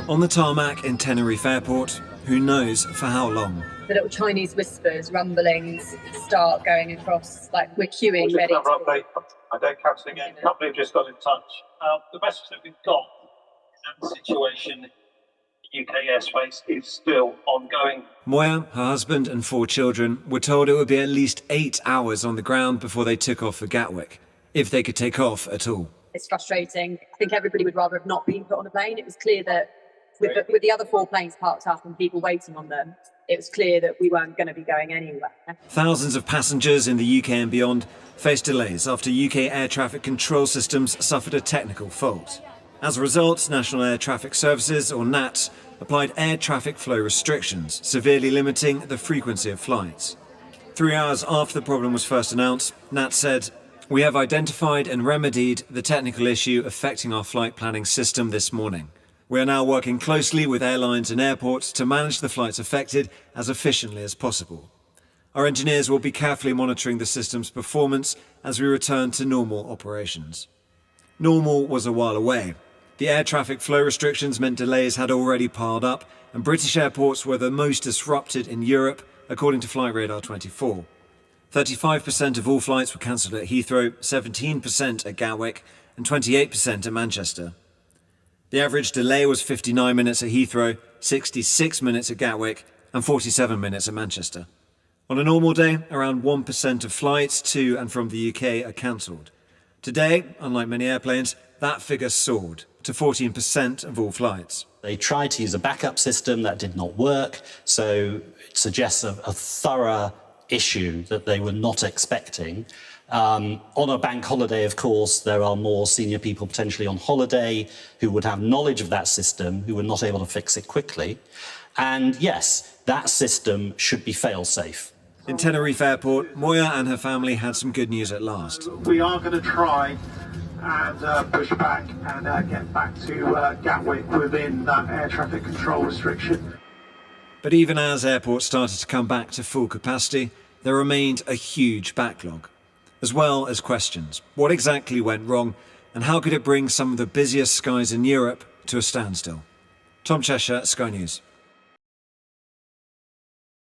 On the tarmac in Tenerife Airport, who knows for how long? The little Chinese whispers, rumblings start going across, like we're queuing ready. I don't cancel again. Company have just got in touch. The message that we've got is that the situation in the UK airspace is still ongoing. Moya, her husband and 4 children were told it would be at least 8 hours on the ground before they took off for Gatwick, if they could take off at all. It's frustrating. I think everybody would rather have not been put on a plane. It was clear that with the other 4 planes parked up and people waiting on them, it was clear that we weren't going to be going anywhere. Thousands of passengers in the UK and beyond faced delays after UK air traffic control systems suffered a technical fault. As a result, National Air Traffic Services, or NAT, applied air traffic flow restrictions, severely limiting the frequency of flights. 3 hours after the problem was first announced, NAT said, "We have identified and remedied the technical issue affecting our flight planning system this morning. We are now working closely with airlines and airports to manage the flights affected as efficiently as possible. Our engineers will be carefully monitoring the system's performance as we return to normal operations." Normal was a while away. The air traffic flow restrictions meant delays had already piled up, and British airports were the most disrupted in Europe, according to Flightradar 24. 35% of all flights were cancelled at Heathrow, 17% at Gatwick, and 28% at Manchester. The average delay was 59 minutes at Heathrow, 66 minutes at Gatwick, and 47 minutes at Manchester. On a normal day, around 1% of flights to and from the UK are cancelled. Today, unlike many airplanes, that figure soared to 14% of all flights. They tried to use a backup system that did not work, so it suggests a thorough issue that they were not expecting. On a bank holiday, of course, there are more senior people potentially on holiday who would have knowledge of that system, who were not able to fix it quickly. And yes, that system should be fail-safe. In Tenerife Airport, Moya and her family had some good news at last. We are going to try and push back and get back to Gatwick within that air traffic control restriction. But even as airports started to come back to full capacity, there remained a huge backlog, as well as questions. What exactly went wrong, and how could it bring some of the busiest skies in Europe to a standstill? Tom Cheshire, Sky News.